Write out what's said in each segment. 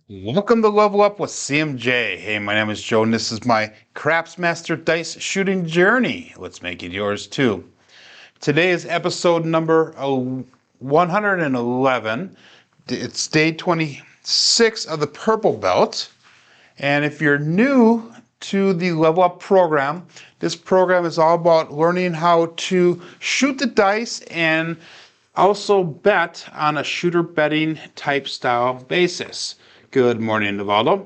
Welcome to Level Up with CMJ. Hey, my name is Jonas. This is my Crapsmaster dice shooting journey. Let's make it yours too. Today is episode number 111. It's day 26 of the Purple Belt. And if you're new to the Level Up program, this program is all about learning how to shoot the dice and also bet on a shooter betting type style basis. Good morning, Navaldo.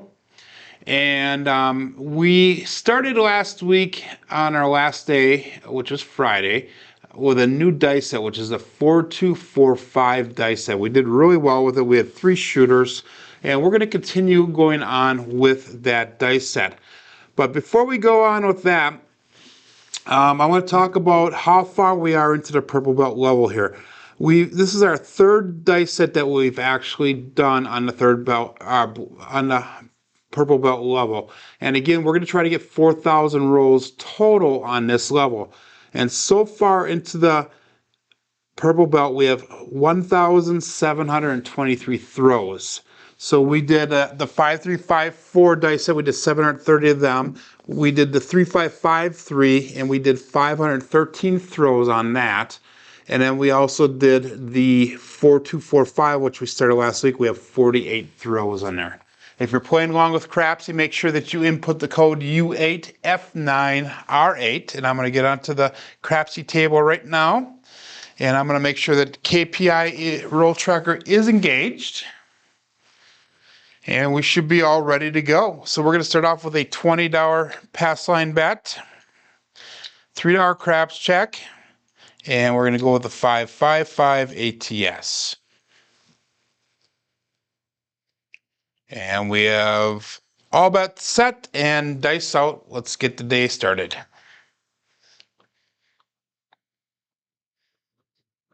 And we started last week on our last day, which was Friday, with a new dice set, which is a 4-2-4-5 dice set. We did really well with it. We had 3 shooters, and we're going to continue going on with that dice set. But before we go on with that, I want to talk about how far we are into the Purple Belt level here. This is our 3rd dice set that we've actually done on the third belt, on the Purple Belt level. And again, we're going to try to get 4,000 rolls total on this level. And so far into the Purple Belt, we have 1,723 throws. So we did the 5-3-5-4 dice set. We did 730 of them. We did the 3-5-5-3, and we did 513 throws on that. And then we also did the 4-2-4-5, which we started last week. We have 48 throws on there. If you're playing along with Crapsee, make sure that you input the code U8F9R8. And I'm going to get onto the Crapsee table right now. And I'm going to make sure that KPI roll tracker is engaged. And we should be all ready to go. So we're going to start off with a $20 pass line bet, $3 craps check, and we're going to go with the 5-5-5 ATS. And we have all bets set and dice out. Let's get the day started.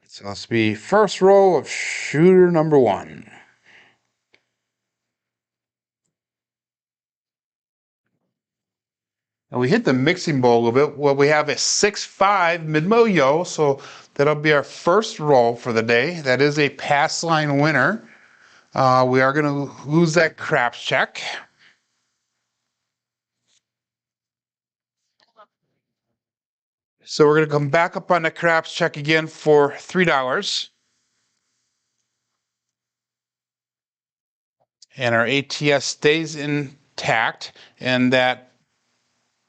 So let's be first roll of shooter number 1. And we hit the mixing bowl a little bit. Well, we have a 6-5 mid-mo yo, so that'll be our first roll for the day. That is a pass line winner. We are going to lose that craps check. So we're going to come back up on the craps check again for $3. And our ATS stays intact, and that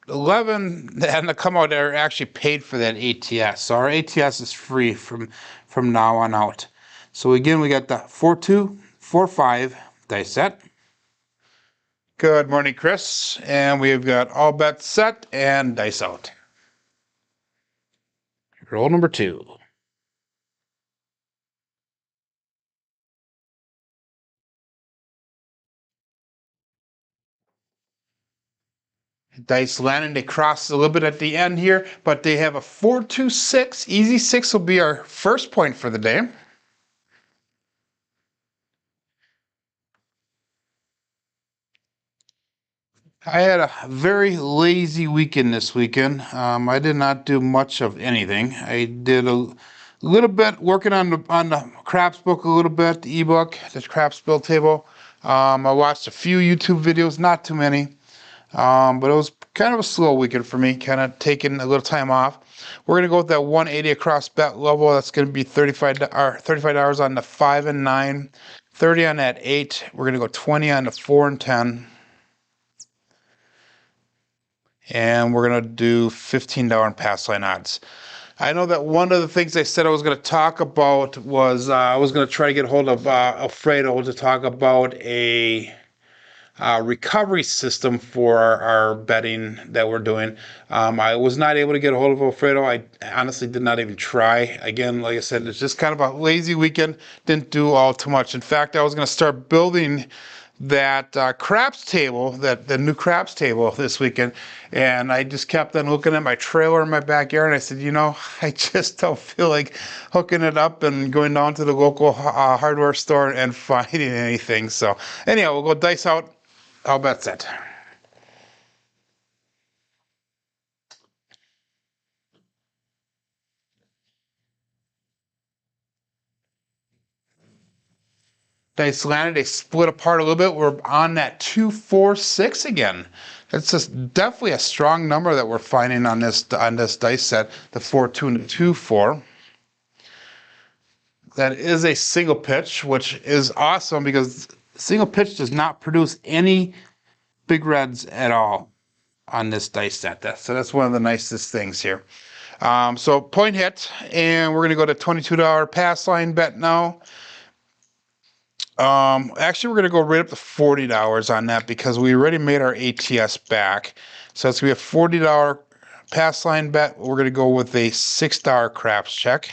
11 and the come out there actually paid for that ATS. So our ATS is free from now on out. So again, we got the 4-2-4-5 dice set. Good morning, Chris. And we've got all bets set and dice out. Roll number 2. Dice landing, they cross a little bit at the end here, but they have a 4-2-6. Easy 6 will be our first point for the day. I had a very lazy weekend this weekend. I did not do much of anything. I did a little bit working on the craps book, a little bit, the ebook, the craps build table. I watched a few YouTube videos, not too many. But it was kind of a slow weekend for me, kind of taking a little time off. We're going to go with that 180 across bet level. That's going to be $35 on the 5 and 9, 30 on that 8. We're going to go 20 on the 4 and 10. And we're going to do $15 in pass line odds. I know that one of the things I said I was going to talk about was I was going to try to get a hold of Alfredo to talk about a recovery system for our betting that we're doing. I was not able to get a hold of Alfredo. I honestly did not even try. Again, like I said, it's just kind of a lazy weekend. Didn't do all too much. In fact, I was going to start building that craps table, the new craps table this weekend, and I just kept on looking at my trailer in my backyard, and I said, you know, I just don't feel like hooking it up and going down to the local hardware store and finding anything. So anyhow, we'll go dice out. All bets set. dice landed. They split apart a little bit. We're on that 2, 4, 6 again. That's just definitely a strong number that we're finding on this dice set, the 4, 2, and the 2, 4. That is a single pitch, which is awesome because single pitch does not produce any big reds at all on this dice set. So that's one of the nicest things here. So point hit, and we're gonna go to $22 pass line bet now. Actually, we're gonna go right up to $40 on that because we already made our ATS back. So it's gonna be a $40 pass line bet. We're gonna go with a $6 craps check.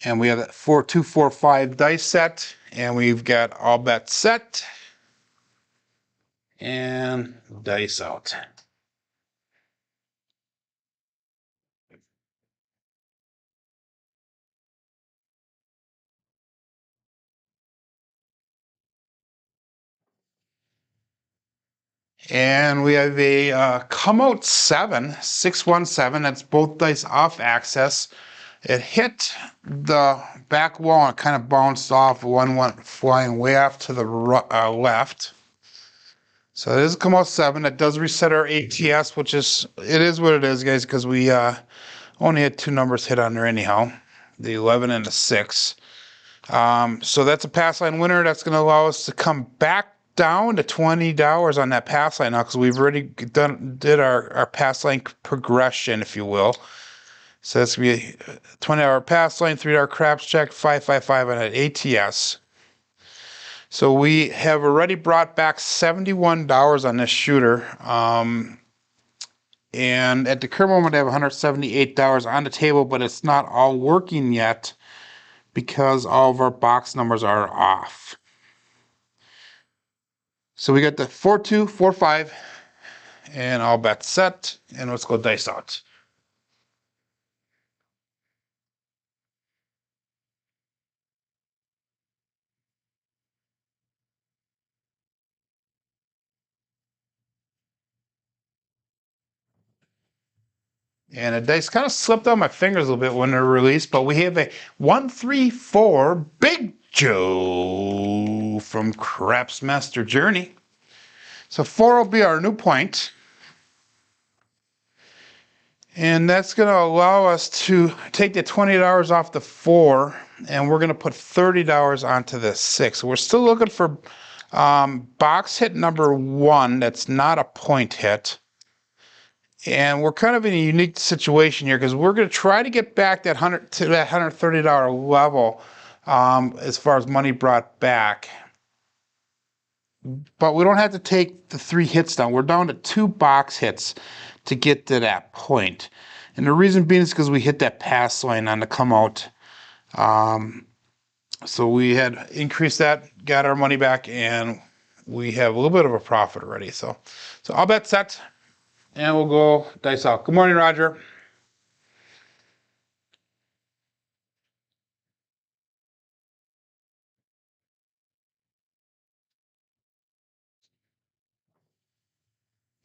And we have that 4, 2, 4, 5 dice set, and we've got all bets set and dice out. And we have a come out 7, 617. That's both dice off axis. It hit the back wall and kind of bounced off. One went flying way off to the left. So it is come out 7. It does reset our ATS, which is, it is what it is, guys, because we only had 2 numbers hit on there anyhow, the 11 and the 6. So that's a pass line winner. That's going to allow us to come back down to $20 on that pass line now because we've already did our pass line progression, if you will. So that's going to be a $20 pass line, $3 craps check, 555 on an ATS. So we have already brought back $71 on this shooter. And at the current moment, I have $178 on the table, but it's not all working yet because all of our box numbers are off. So we got the 4, 2, 4, 5, and all bets set, and let's go dice out. And the dice kind of slipped on my fingers a little bit when they're released, but we have a 1, 3, 4 Big Joe from Craps Master Journey. So 4 will be our new point. And that's going to allow us to take the $20 off the 4, and we're going to put $30 onto the 6. So we're still looking for box hit number 1 that's not a point hit. And we're kind of in a unique situation here because we're going to try to get back that $130 level as far as money brought back. But we don't have to take the 3 hits down. We're down to 2 box hits to get to that point. And the reason being is because we hit that pass line on the come out. So we had increased that, got our money back, and we have a little bit of a profit already. So all bets set. And we'll go dice out. Good morning, Roger.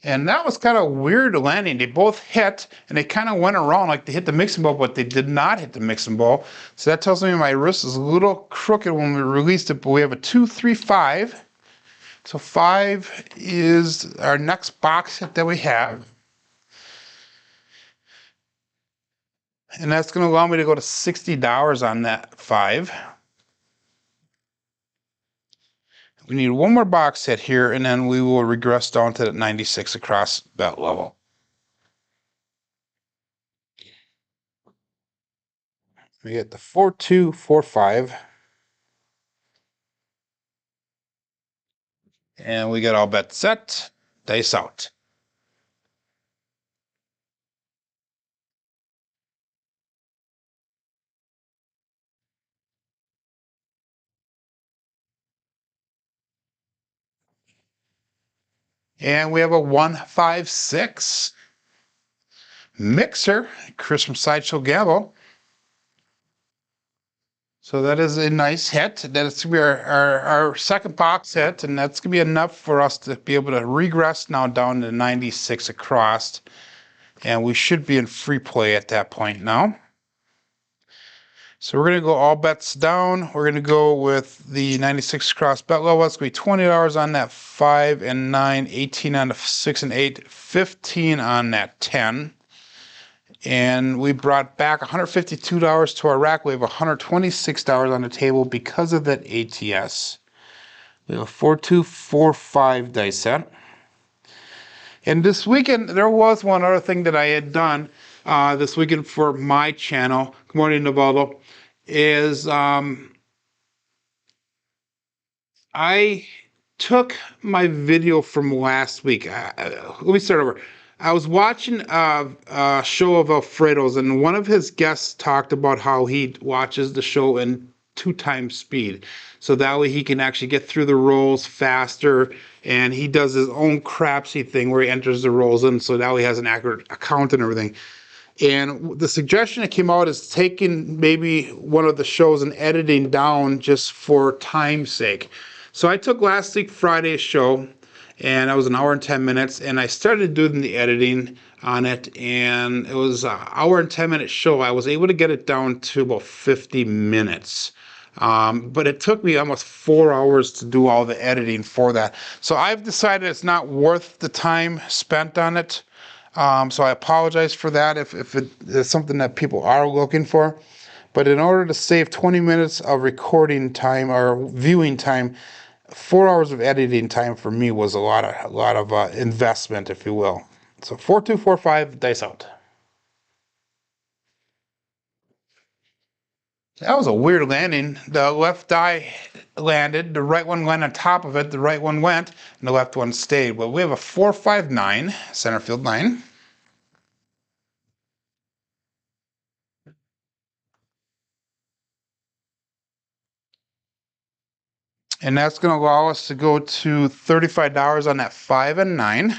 And that was kind of weird landing. They both hit, and they kind of went around like they hit the mixing bowl, but they did not hit the mixing bowl. So that tells me my wrist is a little crooked when we released it, but we have a 2, 3, 5. So 5 is our next box hit that we have. And that's going to allow me to go to $60 on that 5. We need one more box hit here, and then we will regress down to that 96 across bet level. We get the 4, 2, 4, 5. And we get all bets set, dice out. And we have a 1, 5, 6 mixer, Chris from Sideshow Gamble. So that is a nice hit. That's going to be our second box hit, and that's going to be enough for us to be able to regress now down to 96 across. And we should be in free play at that point now. So we're going to go all bets down. We're going to go with the 96 cross bet level. It's going to be $20 on that 5 and 9, 18 on the 6 and 8, 15 on that 10. And we brought back $152 to our rack. We have $126 on the table because of that ATS. We have a 4-2-4-5 dice set. And this weekend, there was one other thing that I had done this weekend for my channel. Good morning, Navaldo. Is I took my video from last week. Let me start over. I was watching a show of Alfredo's, and one of his guests talked about how he watches the show in 2x speed. So that way he can actually get through the rolls faster, and he does his own Crapsee thing where he enters the rolls in, so that way he has an accurate account and everything. And the suggestion that came out is taking maybe one of the shows and editing down just for time's sake. So I took last week Friday's show, and that was an hour and 10 minutes, and I started doing the editing on it, and it was an hour and 10-minute show. I was able to get it down to about 50 minutes. But it took me almost 4 hours to do all the editing for that. So I've decided it's not worth the time spent on it. So I apologize for that if it is something that people are looking for. But in order to save 20 minutes of recording time or viewing time, 4 hours of editing time for me was a lot of investment, if you will. So 4-2-4-5 dice out. That was a weird landing. The left die landed, the right one went on top of it, the right one went, and the left one stayed. Well, we have a 4-5-9, center field 9. And that's going to allow us to go to $35 on that 5 and 9.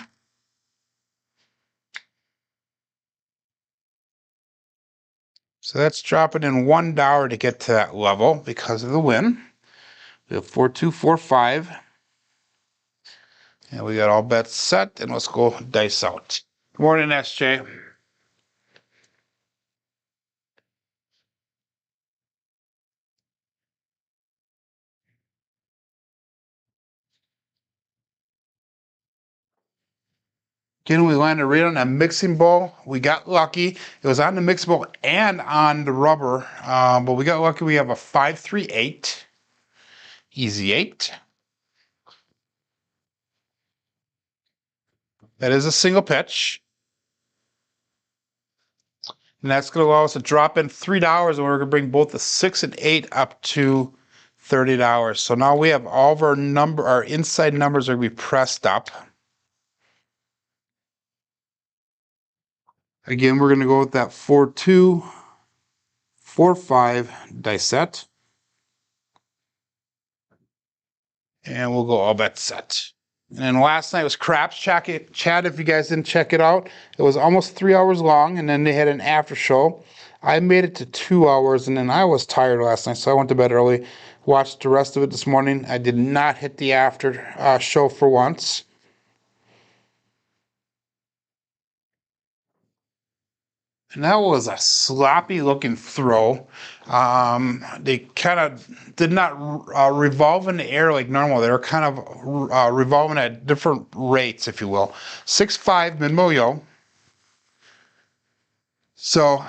So that's dropping in $1 to get to that level because of the win. We have 4-2-4-5. And we got all bets set, and let's go dice out. Good morning, SJ. Again, we landed right on that mixing bowl. We got lucky. It was on the mixing bowl and on the rubber, but we got lucky. We have a 5-3-8. Easy 8. That is a single pitch. And that's going to allow us to drop in $3, and we're going to bring both the 6 and 8 up to $30. So now we have all of our inside numbers are going to be pressed up. Again, we're going to go with that 4-2-4-5 dice set. And we'll go all bets set. And then last night was Craps Chat. If you guys didn't check it out, it was almost 3 hours long, and then they had an after show. I made it to 2 hours, and then I was tired last night, so I went to bed early. Watched the rest of it this morning. I did not hit the after show for once. And that was a sloppy looking throw. They kind of did not revolve in the air like normal. They were kind of revolving at different rates, if you will. 6-5 mid-mo-yo. So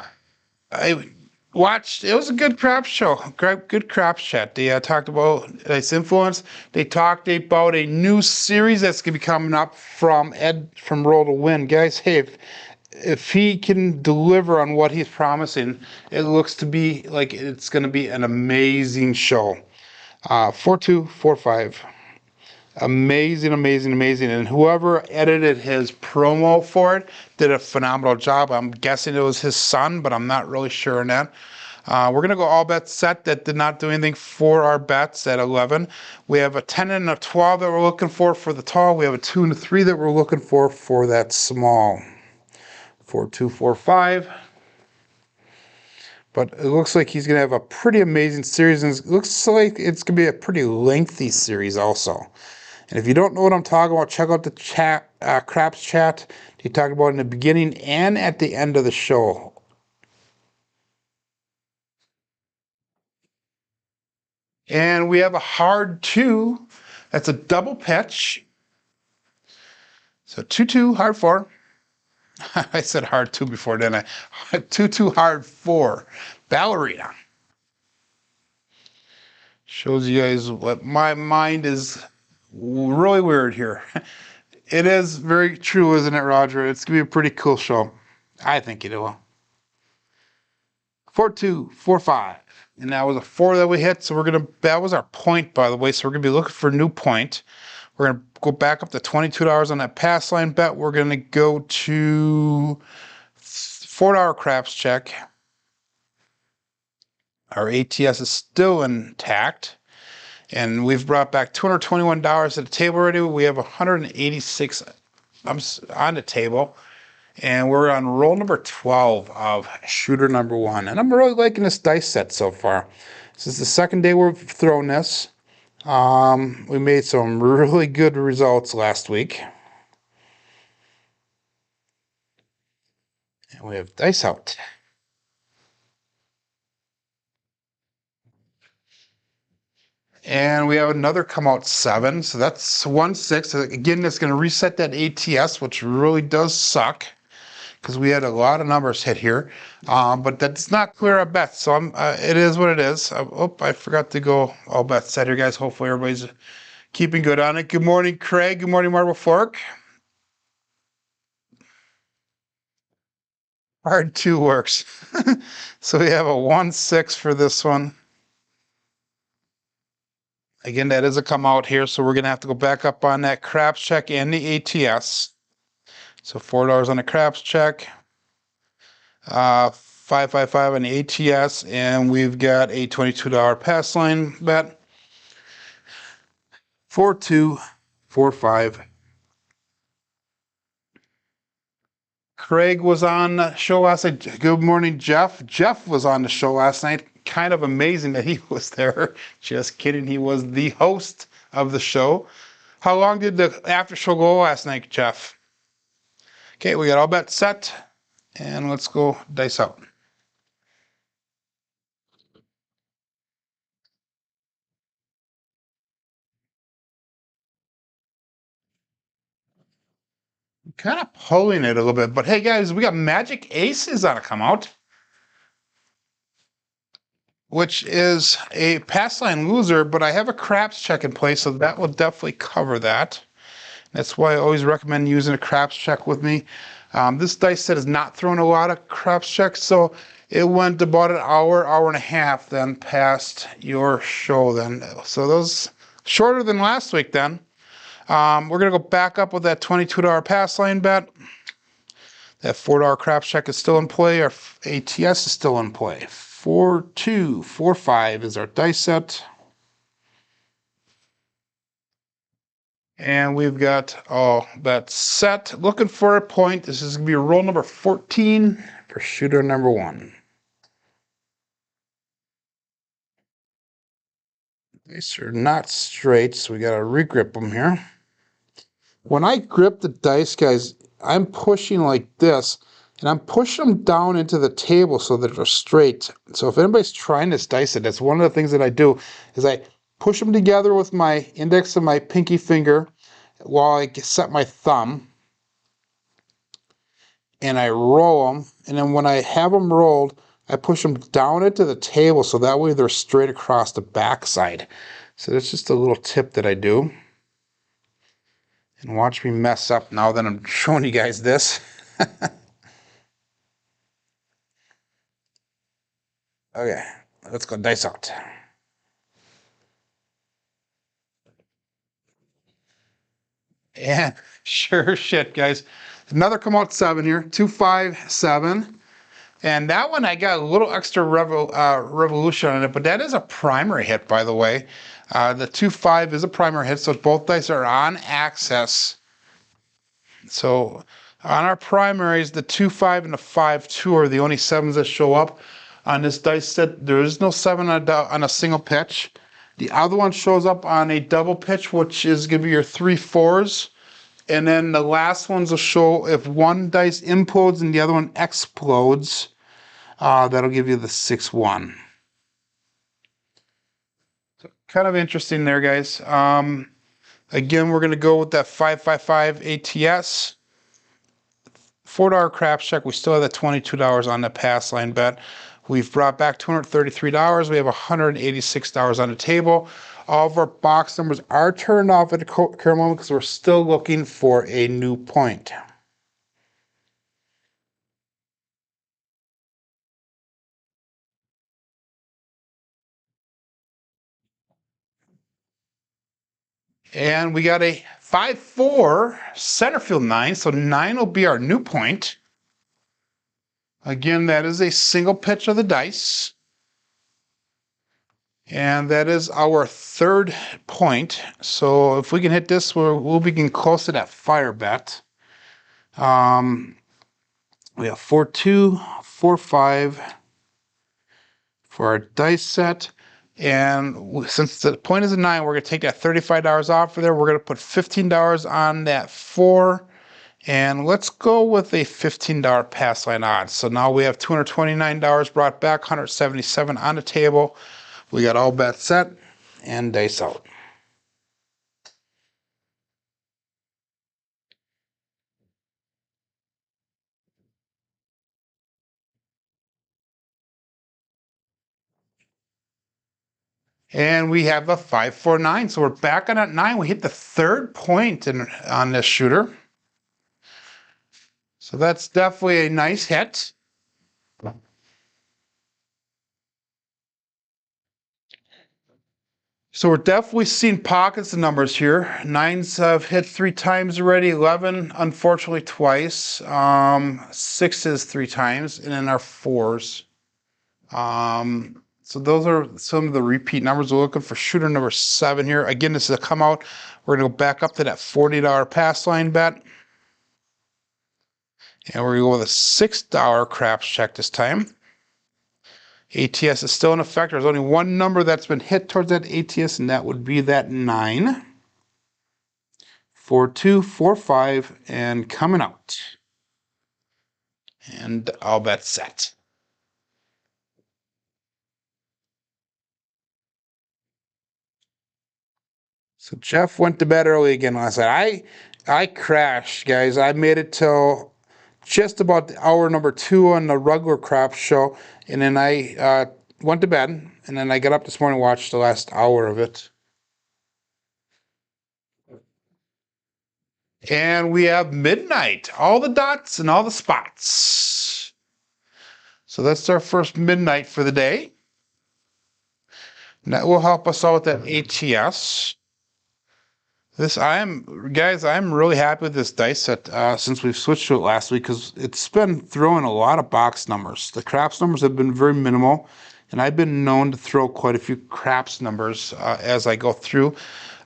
I watched, it was a good craps show, good craps chat. They talked about its influence. They talked about a new series that's going to be coming up from Ed from Roll to Win. Guys, hey, if he can deliver on what he's promising, it looks to be like it's going to be an amazing show. 4-2-4-5. Amazing, amazing, amazing. And whoever edited his promo for it did a phenomenal job. I'm guessing it was his son, but I'm not really sure on that. We're going to go all bets set. That did not do anything for our bets at 11. We have a 10 and a 12 that we're looking for the tall. We have a 2 and a 3 that we're looking for that small. 4-2-4-5. But it looks like he's going to have a pretty amazing series, and it looks like it's going to be a pretty lengthy series also. And if you don't know what I'm talking about, check out the chat, Craps Chat. He talked about in the beginning and at the end of the show. And we have a hard 2. That's a double pitch. So 2-2, hard 4. I said hard 2 before, didn't I? 2-2, hard 4. Ballerina. Shows you guys what my mind is really weird here. It is very true, isn't it, Roger? It's going to be a pretty cool show. I think it will. 4-2, 4-5. And that was a 4 that we hit. So that was our point, by the way. So we're going to be looking for a new point. We're going to go back up to $22 on that pass line bet. We're going to go to $4 craps check. Our ATS is still intact. And we've brought back $221 at the table already. We have 186 on the table. And we're on roll number 12 of shooter number 1. And I'm really liking this dice set so far. This is the second day we've thrown this. We made some really good results last week. And we have dice out. And we have another come out 7. So that's 1-6. Again, that's going to reset that ATS, which really does suck, because we had a lot of numbers hit here, but that's not clear our bets, so it is what it is. I forgot to go all bets set here, guys. Hopefully everybody's keeping good on it. Good morning, Craig. Good morning, Marble Fork. Hard 2 works. So we have a 1-6 for this one. Again, that is a come out here, so we're going to have to go back up on that craps check and the ATS. So $4 on the craps check. 555 on the ATS, and we've got a $22 pass line bet. 4-2, 4-5. Craig was on the show last night. Good morning, Jeff. Jeff was on the show last night. Kind of amazing that he was there. Just kidding. He was the host of the show. How long did the after show go last night, Jeff? Okay, we got all bets set, and let's go dice out. Kind of pulling it a little bit, but hey guys, we got Magic Aces on to come out, which is a pass line loser, but I have a craps check in place, so that will definitely cover that. That's why I always recommend using a craps check with me. This dice set has not thrown a lot of craps checks, so it went about an hour, hour and a half then past your show then. So those shorter than last week then. We're going to go back up with that $22 pass line bet. That $4 craps check is still in play. Our ATS is still in play. 4-2, 4-5 is our dice set. And we've got all that set. Looking for a point. This is going to be roll number 14 for shooter number 1. These are not straight, so we got to regrip them here. When I grip the dice, guys, I'm pushing like this, and I'm pushing them down into the table so that they're straight. So if anybody's trying this dice set, that's one of the things that I do, is I push them together with my index and my pinky finger while I set my thumb, and I roll them, and then when I have them rolled, I push them down into the table so that way they're straight across the backside. So that's just a little tip that I do. And watch me mess up now that I'm showing you guys this. Okay, let's go dice out. And sure shit, guys. Another come out 7 here, 2-5-7. And that one I got a little extra revolution on it, but that is a primary hit, by the way. The 2-5 is a primary hit, so both dice are on access. So on our primaries, the 2-5 and the 5-2 are the only 7s that show up. On this dice set, there is no 7 on a single pitch. The other one shows up on a double pitch, which is going to be your 3-4s. And then the last ones will show if one dice implodes and the other one explodes. That'll give you the 6-1. So kind of interesting there, guys. Again, we're going to go with that 555 ATS. $4 craps check. We still have that $22 on the pass line bet. We've brought back $233. We have $186 on the table. All of our box numbers are turned off at the current moment because we're still looking for a new point. And we got a 5-4 center field 9, so 9 will be our new point. Again, that is a single pitch of the dice. And that is our third point. So if we can hit this, we'll be getting close to that fire bet. We have 4-2, 4-5 for our dice set. And since the point is a 9, we're going to take that $35 off of there. We're going to put $15 on that 4. And let's go with a $15 pass line odds. So now we have $229 brought back, $177 on the table. We got all bets set and dice out. And we have a 5-4-9. So we're back on that 9. We hit the third point on this shooter. So that's definitely a nice hit. So we're definitely seeing pockets of numbers here. 9s have hit 3 times already. 11, unfortunately, twice. 6s 3 times, and then our 4s. So those are some of the repeat numbers. We're looking for shooter number 7 here. Again, this is a come out. We're going to go back up to that $40 pass line bet. And we're going to go with a $6 craps check this time. ATS is still in effect. There's only one number that's been hit towards that ATS, and that would be that 9. 4-2, 4-5, and coming out. And all bets set. So Jeff went to bed early again last night. I crashed, guys. I made it till just about the hour number 2 on the regular craps show, and then I went to bed, and then I got up this morning and watched the last hour of it. And we have midnight, all the dots and all the spots. So that's our first midnight for the day. And that will help us out with that ATS. Guys, I'm really happy with this dice set since we've switched to it last week because it's been throwing a lot of box numbers. The craps numbers have been very minimal, and I've been known to throw quite a few craps numbers as I go through.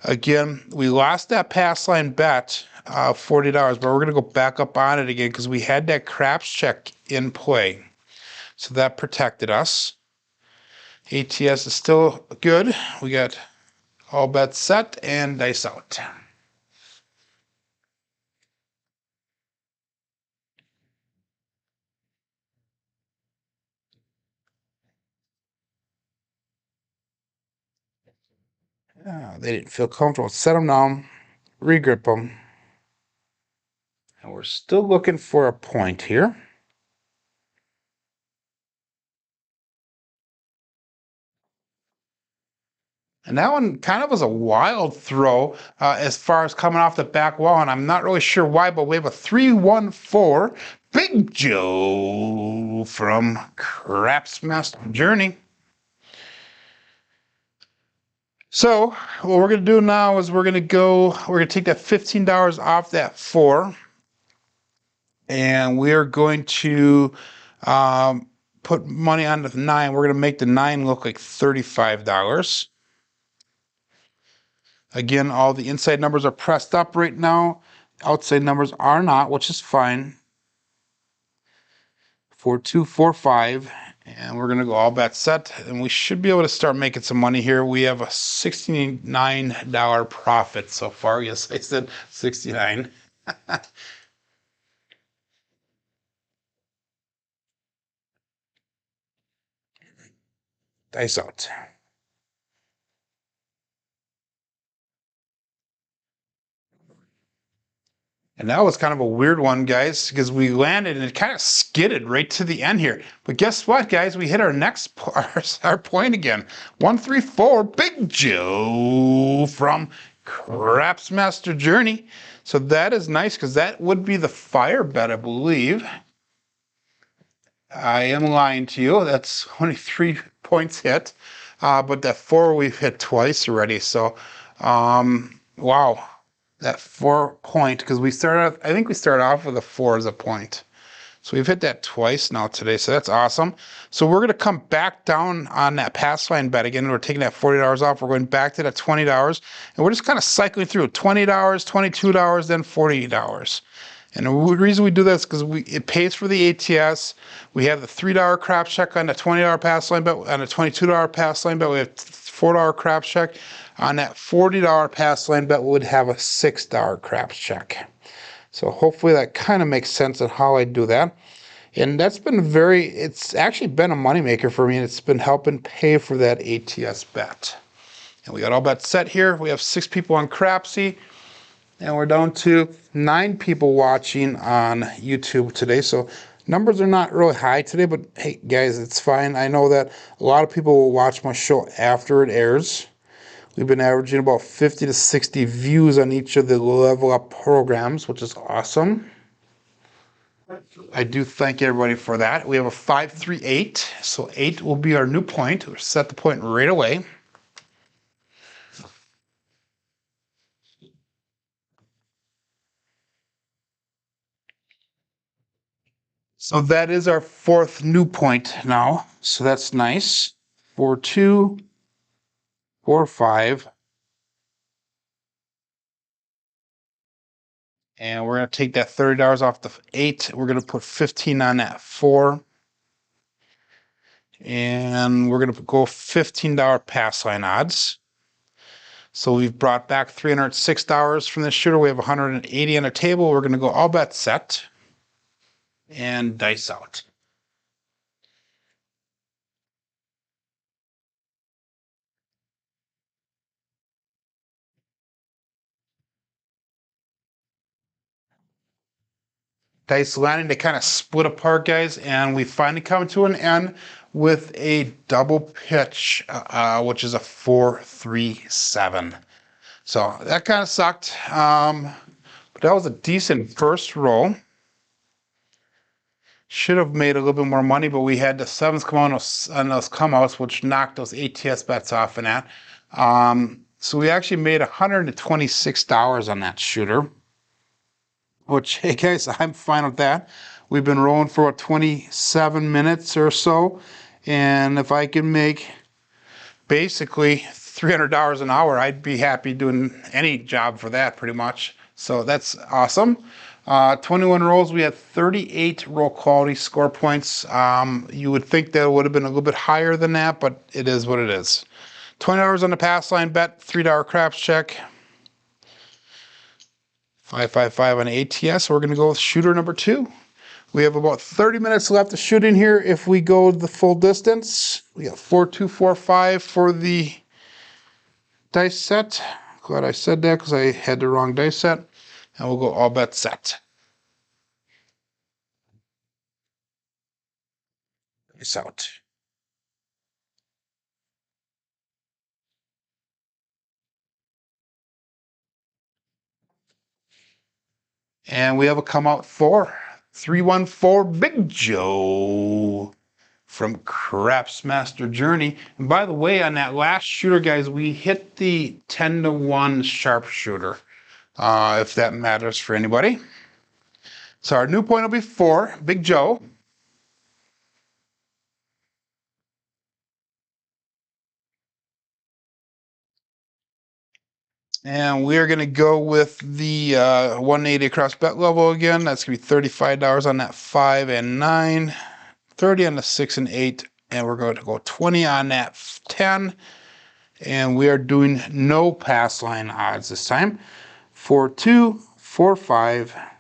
Again, we lost that pass line bet, $40, but we're going to go back up on it again because we had that craps check in play. So that protected us. ATS is still good. We got all bets set and dice out. They didn't feel comfortable. Set them down, regrip them. And we're still looking for a point here. And that one kind of was a wild throw as far as coming off the back wall, and I'm not really sure why, but we have a 3-1-4 Big Joe from Craps Master Journey. So what we're going to do now is we're going to take that $15 off that 4, and we are going to put money on the 9. We're going to make the 9 look like $35. Again, all the inside numbers are pressed up right now. Outside numbers are not, which is fine. 4-2, 4-5, and we're going to go all bets set, and we should be able to start making some money here. We have a $69 profit so far. Yes, I said 69. Dice out. And that was kind of a weird one, guys, because we landed and it kind of skidded right to the end here. But guess what, guys? We hit our next our point again. 134, Big Joe from Crapsee Master Journey. So that is nice because that would be the fire bet, I believe. I am lying to you. That's only 3 points hit. But that 4 we've hit twice already. So, wow. That 4 point, because we started, I think we started off with a 4 as a point. So we've hit that twice now today, so that's awesome. So we're going to come back down on that pass line bet again. We're taking that $40 off. We're going back to that $20, and we're just kind of cycling through $20, $22, then $48. And the reason we do this is because it pays for the ATS. We have the $3 craps check on the $20 pass line bet, on the $22 pass line bet. We have $4 craps check. On that $40 pass line bet, we would have a $6 craps check. So hopefully that kind of makes sense on how I do that. And that's been it's actually been a moneymaker for me, and it's been helping pay for that ATS bet. And we got all bets set here. We have 6 people on Crapsee, and we're down to 9 people watching on YouTube today. So numbers are not really high today, but hey, guys, it's fine. I know that a lot of people will watch my show after it airs. We've been averaging about 50 to 60 views on each of the level up programs, which is awesome. I do thank everybody for that. We have a 538, so 8 will be our new point. We'll set the point right away. So that is our 4th new point now. So that's nice. 4, 2, 4, 5. And we're going to take that $30 off the 8. We're going to put 15 on that 4. And we're going to go $15 pass line odds. So we've brought back $306 from this shooter. We have 180 on the table. We're going to go all bets set and dice out. Dice landing, they kind of split apart, guys, and we finally come to an end with a double pitch, which is a 4-3-7. So that kind of sucked, but that was a decent first roll. Should have made a little bit more money, but we had the 7s come on those come outs, which knocked those ATS bets off in that. So we actually made $126 on that shooter, which, hey guys, I'm fine with that. We've been rolling for about 27 minutes or so, and if I can make basically $300 an hour, I'd be happy doing any job for that pretty much. So that's awesome. 21 rolls, we had 38 roll quality score points. You would think that would have been a little bit higher than that, but it is what it is. $20 on the pass line bet, $3 craps check. 555 on ATS. We're going to go with shooter number 2. We have about 30 minutes left to shoot in here if we go the full distance. We got 4-2-4-5 for the dice set. Glad I said that because I had the wrong dice set. And we'll go all bets set. Dice out. And we have a come out for 314 Big Joe from Crapsee Master Journey. And by the way, on that last shooter, guys, we hit the 10-to-1 sharpshooter, if that matters for anybody. So our new point will be 4, Big Joe. And we are going to go with the 180 across bet level again. That's going to be $35 on that 5 and 9, 30 on the 6 and 8, and we're going to go 20 on that 10. And we are doing no pass line odds this time. 4-2, 4-5.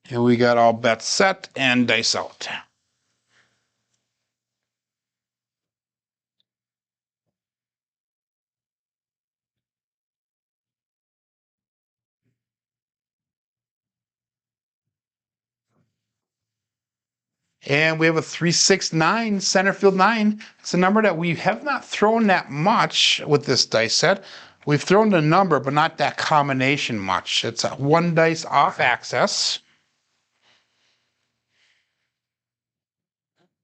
And we got all bets set and dice out. And we have a 369 center field 9. It's a number that we have not thrown that much with this dice set. We've thrown the number, but not that combination much. It's a 1 dice off axis.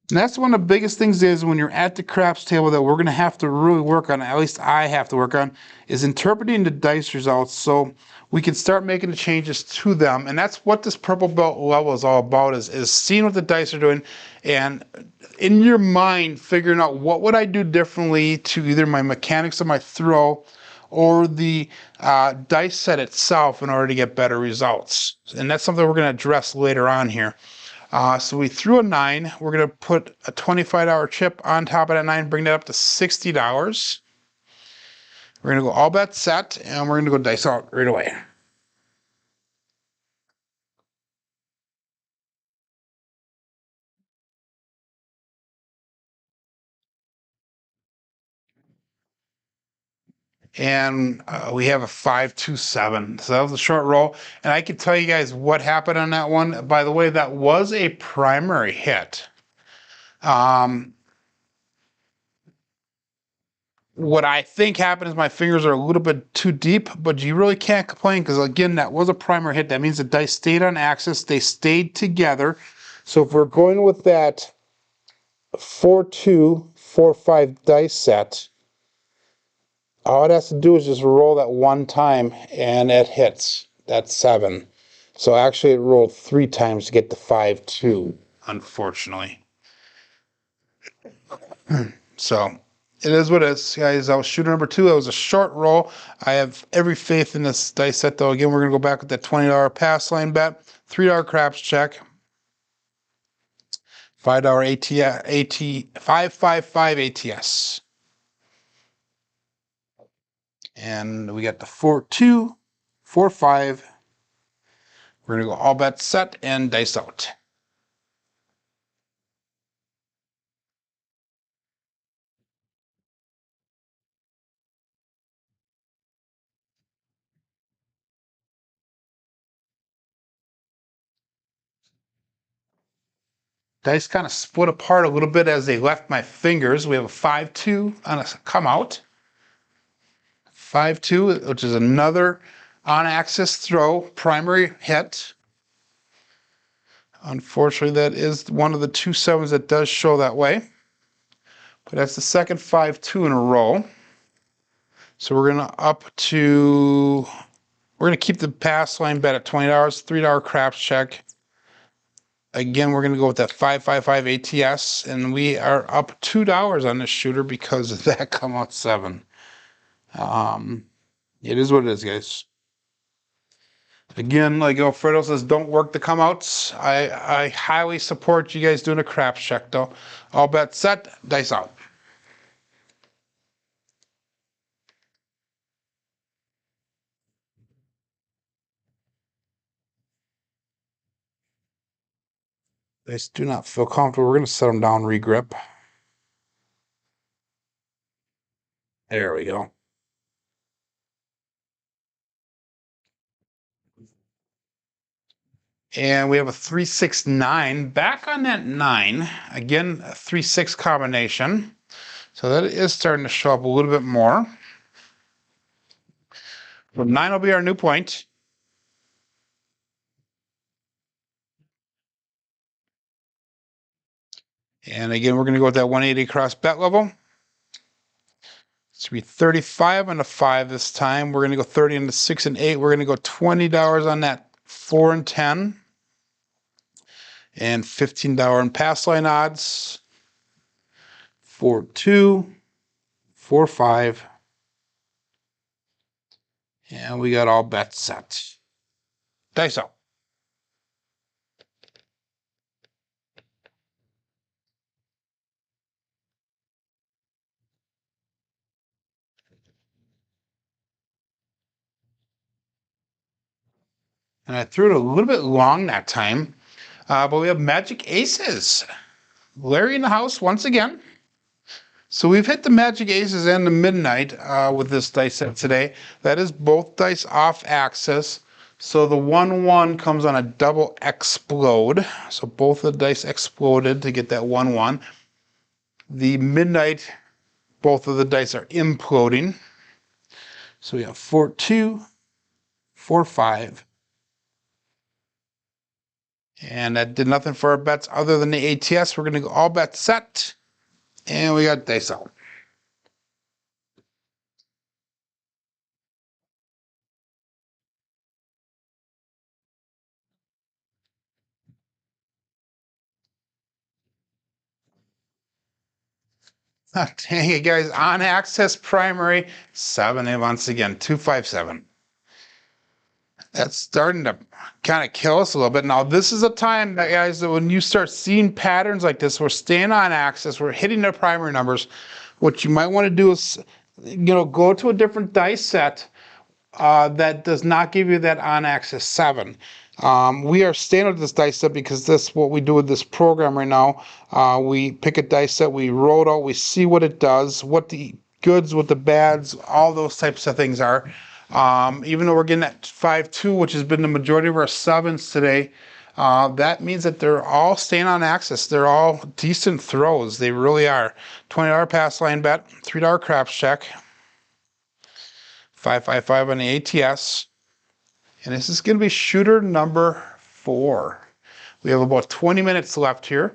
And that's one of the biggest things is when you're at the craps table that we're going to have to really work on, at least I have to work on, is interpreting the dice results so we can start making the changes to them. And that's what this purple belt level is all about, is seeing what the dice are doing and in your mind figuring out what would I do differently to either my mechanics of my throw or the dice set itself in order to get better results. And that's something we're going to address later on here. So we threw a 9. We're going to put a $25 chip on top of that 9, bring that up to $60. We're going to go all bet set, and we're going to go dice out right away. And we have a 5-2-7. So that was a short roll. And I can tell you guys what happened on that one. By the way, that was a primary hit. What I think happened is my fingers are a little bit too deep, but you really can't complain because, again, that was a primary hit. That means the dice stayed on axis. They stayed together. So if we're going with that 4-2-4-5 dice set, all it has to do is just roll that one time and it hits. That's 7. So actually it rolled 3 times to get the 5-2, unfortunately. So it is what it is, guys. That was shooter number 2. That was a short roll. I have every faith in this dice set, though. Again, we're going to go back with that $20 pass line bet, $3 craps check, $5 555 ATS. And we got the 4-2, 4-5. We're going to go all bet set and dice out. Dice kind of split apart a little bit as they left my fingers. We have a 5-2 on a come out. 5-2, which is another on-axis throw, primary hit. Unfortunately, that is one of the 2 7s that does show that way. But that's the second 5-2 in a row. So we're going to keep the pass line bet at $20, $3 craps check. Again, we're going to go with that 555 ATS, and we are up $2 on this shooter because of that come out 7. It is what it is, guys. Again, like Alfredo says, don't work the come outs. I highly support you guys doing a craps check, though. All bet set, dice out. Dice do not feel comfortable. We're going to set them down, regrip. There we go. And we have a 3-6-9. Back on that 9. Again, a 3-6 combination. So that is starting to show up a little bit more. So 9 will be our new point. And again, we're going to go with that 180 cross bet level. It's going to be 35 on the 5 this time. We're going to go 30 on the 6 and 8. We're going to go $20 on that 4 and 10. And $15 in pass line odds. 4-2, 4-5. And we got all bets set. Dice out. And I threw it a little bit long that time. But we have magic aces. Larry in the house once again. So we've hit the magic aces and the midnight with this dice set today. That is both dice off axis. So the 1-1 comes on a double explode. So both of the dice exploded to get that 1-1. The midnight, both of the dice are imploding. So we have 4-2, 4-5. And that did nothing for our bets other than the ATS. We're going to go all bets set. And we got dice out. Dang it, guys. On access primary, 7 once again, 257. That's starting to kind of kill us a little bit. Now, this is a time, that, guys, that when you start seeing patterns like this, we're staying on access, we're hitting the primary numbers. What you might want to do is, go to a different dice set that does not give you that on access 7. We are staying with this dice set because that's what we do with this program right now. We pick a dice set, we roll it out, we see what it does, what the goods, what the bads, all those types of things are. Even though we're getting that 5-2, which has been the majority of our 7s today, that means that they're all staying on access. They're all decent throws. They really are. $20 pass line bet, $3 craps check, 555 on the ATS. And this is going to be shooter number 4. We have about 20 minutes left here.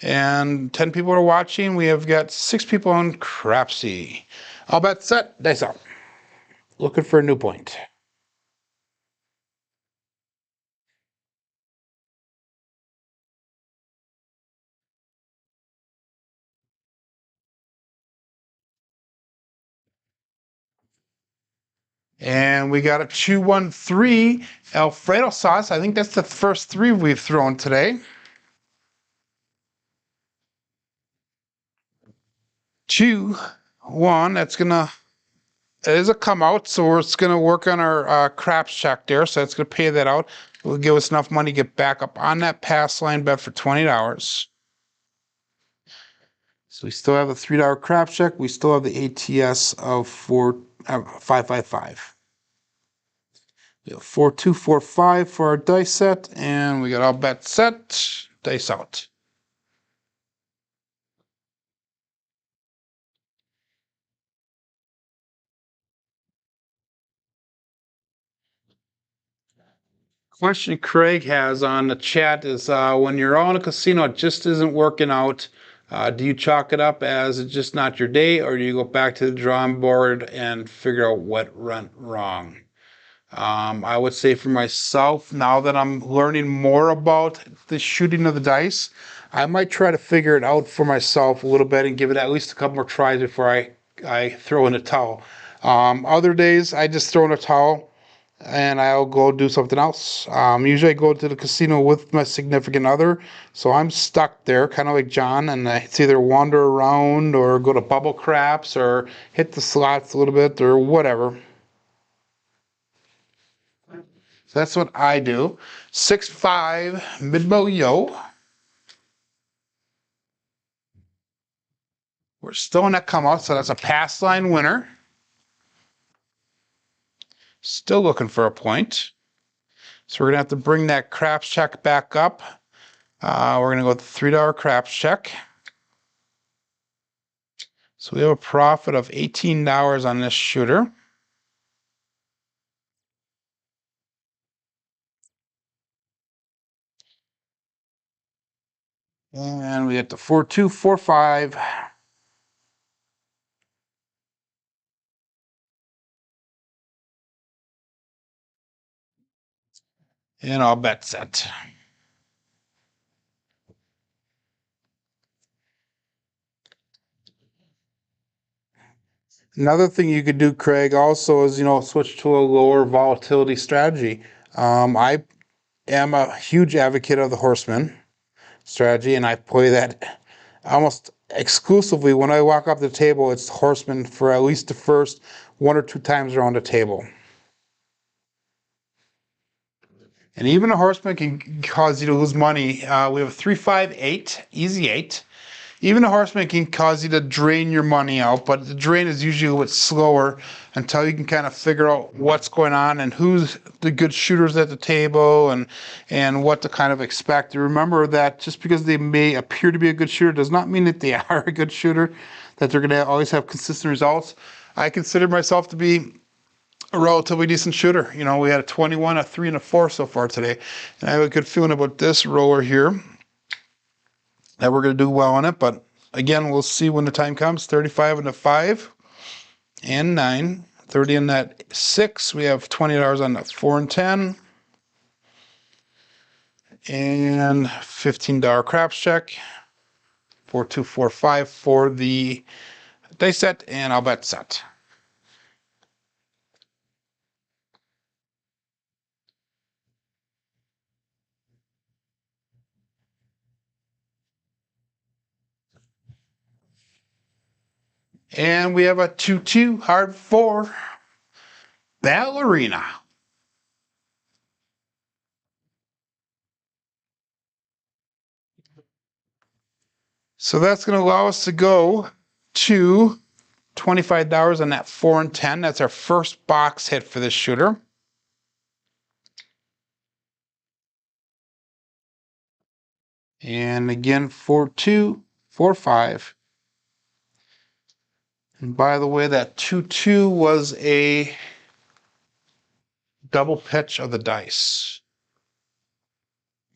And 10 people are watching. We have got 6 people on Crapsee. All bets set, dice out. Looking for a new point. And we got a 2-1-3 Alfredo sauce. I think that's the first 3 we've thrown today. 2-1. It is a come out, so it's gonna work on our craps check there. So it's gonna pay that out. It'll give us enough money to get back up on that pass line bet for $20. So we still have a $3 craps check. We still have the ATS of 555. We have 4-2-4-5 for our dice set, and we got all bets set. Dice out. Question Craig has on the chat is when you're all in a casino, it just isn't working out. Do you chalk it up as it's just not your day, or do you go back to the drawing board and figure out what went wrong? I would say for myself, now that I'm learning more about the shooting of the dice, I might try to figure it out for myself a little bit and give it at least a couple more tries before I throw in a towel. Other days, I just throw in a towel and I'll go do something else. Usually I go to the casino with my significant other, so I'm stuck there, kind of like John, and it's either wander around or go to bubble craps or hit the slots a little bit or whatever. So that's what I do. 6-5 mid-mo yo. We're still in that come out, so that's a pass line winner. Still looking for a point. So we're gonna have to bring that craps check back up. We're gonna go with the $3 craps check. So we have a profit of $18 on this shooter. And we get the 4-2-4-5. And all bets set. Another thing you could do, Craig, also is, switch to a lower volatility strategy. I am a huge advocate of the horseman strategy, and I play that almost exclusively when I walk up the table. It's horseman for at least the first 1 or 2 times around the table. And even a horseman can cause you to lose money. We have a 3-5-8, easy 8. Even a horseman can cause you to drain your money out, but the drain is usually a little bit slower until you can kind of figure out what's going on and who's the good shooters at the table and what to kind of expect. Remember that just because they may appear to be a good shooter does not mean that they are a good shooter, that they're going to always have consistent results. I consider myself to be a relatively decent shooter. You know, we had a 21, a 3, and a 4 so far today. And I have a good feeling about this roller here, that we're going to do well on it. But again, we'll see when the time comes. 35 and a 5 and 9. 30 in that 6. We have $20 on that 4 and 10. And $15 craps check. 4245 for the dice set, and I'll bet set. And we have a 2-2 hard 4 ballerina. So that's going to allow us to go to $25 on that 4 and 10. That's our first box hit for this shooter. And again, 4-2, 4-5. And by the way, that 2-2 was a double pitch of the dice.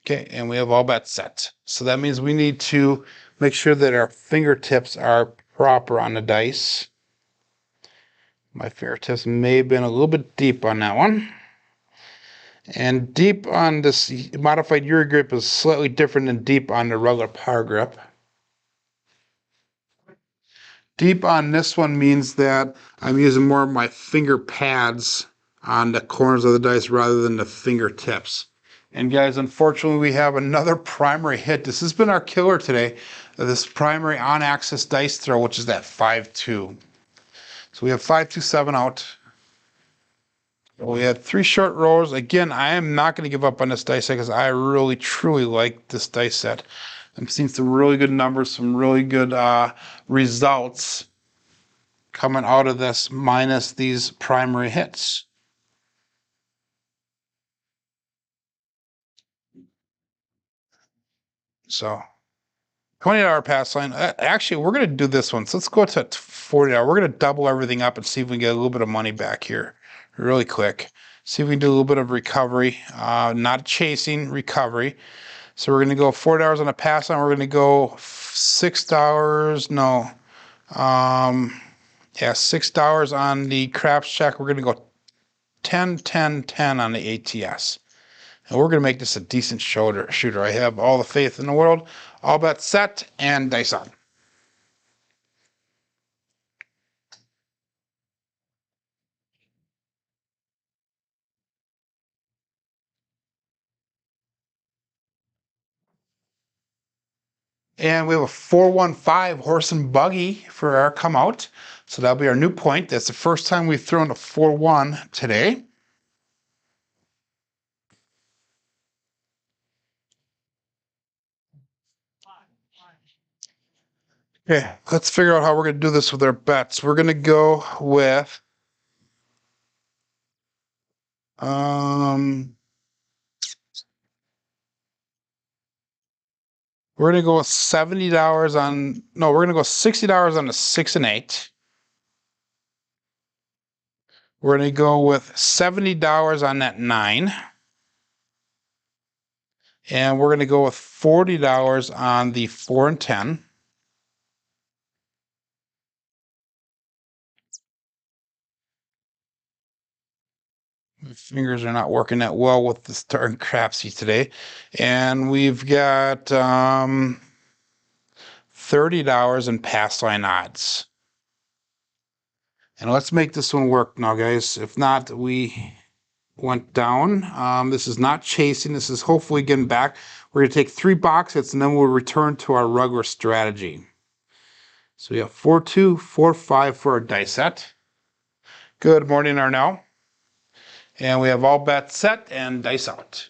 Okay, and we have all bets set. So that means we need to make sure that our fingertips are proper on the dice. My fingertips may have been a little bit deep on that one. And deep on this modified Euro grip is slightly different than deep on the regular power grip. Deep on this one means that I'm using more of my finger pads on the corners of the dice rather than the fingertips. And guys, unfortunately, we have another primary hit. This has been our killer today, this primary on-axis dice throw, which is that 5-2. So we have 5-2-7 out. We had 3 short rows. Again, I am not going to give up on this dice set because I really, truly like this dice set. I'm seeing some really good numbers, some really good results coming out of this minus these primary hits. So $20 pass line. Actually, we're going to do this one. So let's go to $40. We're going to double everything up and see if we can get a little bit of money back here really quick. See if we can do a little bit of recovery, not chasing, recovery. So we're going to go $4 on a pass line. We're going to go $6. No. Yeah, $6 on the craps check. We're going to go 10, 10, 10 on the ATS. And we're going to make this a decent shooter. I have all the faith in the world. All bets set and dice on. And we have a 415 horse and buggy for our come out. So that'll be our new point. That's the first time we've thrown a 4-1 today. Okay, let's figure out how we're going to do this with our bets. We're going to go with we're going to go with $70 on, no, we're going to go $60 on the 6 and 8. We're going to go with $70 on that 9. And we're going to go with $40 on the 4 and 10. My fingers are not working that well with this darn Crapsee today. And we've got $30 in pass line odds. And let's make this one work now, guys. If not, we went down. This is not chasing. This is hopefully getting back. We're going to take 3 box hits, and then we'll return to our regular strategy. So we have 4-2, 4-5 for our dice set. Good morning, Arnell. And we have all bets set and dice out.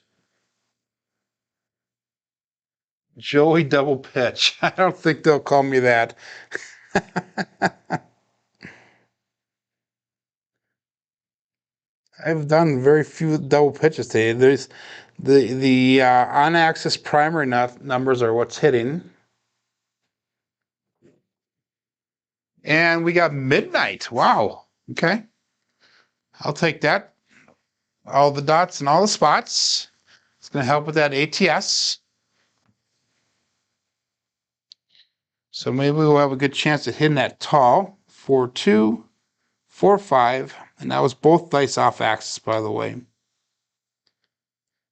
Joey Double Pitch. I don't think they'll call me that. I've done very few double pitches today. There's the on-axis primary numbers are what's hitting. And we got midnight. Wow. Okay. I'll take that. All the dots and all the spots. It's going to help with that ATS. So maybe we'll have a good chance at hitting that tall. 4-2, 4-5. And that was both dice off axis, by the way.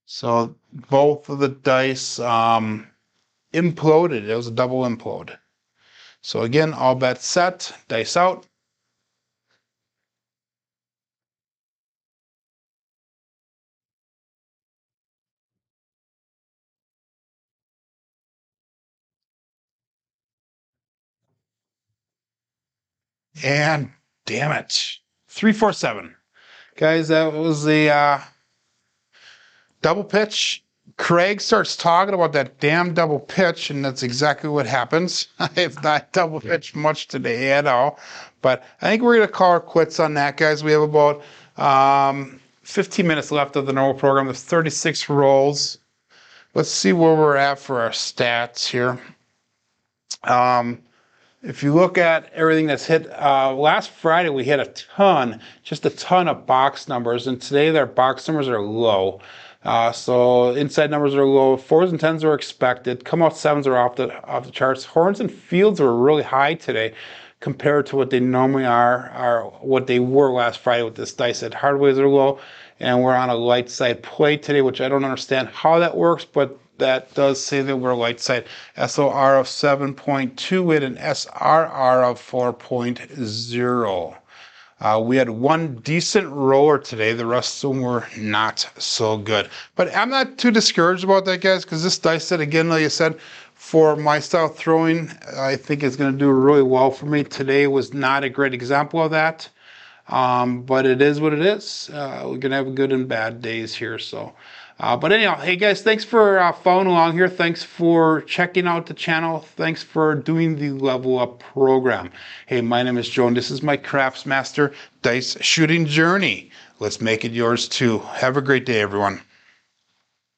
So both of the dice imploded. It was a double implode. So again, all bets set, dice out. And damn it, 3-4-7. Guys, that was the double pitch. Craig starts talking about that damn double pitch, and that's exactly what happens. I have not double pitched much today at all, but I think we're going to call our quits on that, guys. We have about 15 minutes left of the normal program. There's 36 rolls. Let's see where we're at for our stats here. If you look at everything that's hit, last Friday we hit a ton, just a ton of box numbers, and today their box numbers are low. So inside numbers are low. 4s and 10s are expected. Come out 7s are off the charts. Horns and fields were really high today compared to what they normally are what they were last Friday with this dice set. Hardways are low, and we're on a light side play today, which I don't understand how that works, but that does say that we're light side. SOR of 7.2 with an SRR of 4.0. We had one decent roller today. The rest of them were not so good. But I'm not too discouraged about that, guys, because this dice set, again, like I said, for my style throwing, I think it's going to do really well for me. Today was not a great example of that. But it is what it is. We're going to have good and bad days here. So, but anyhow, hey guys, thanks for following along here. Thanks for checking out the channel. Thanks for doing the Level Up program. Hey, my name is Joe, and this is my Craftsmaster Dice Shooting Journey. Let's make it yours too. Have a great day, everyone.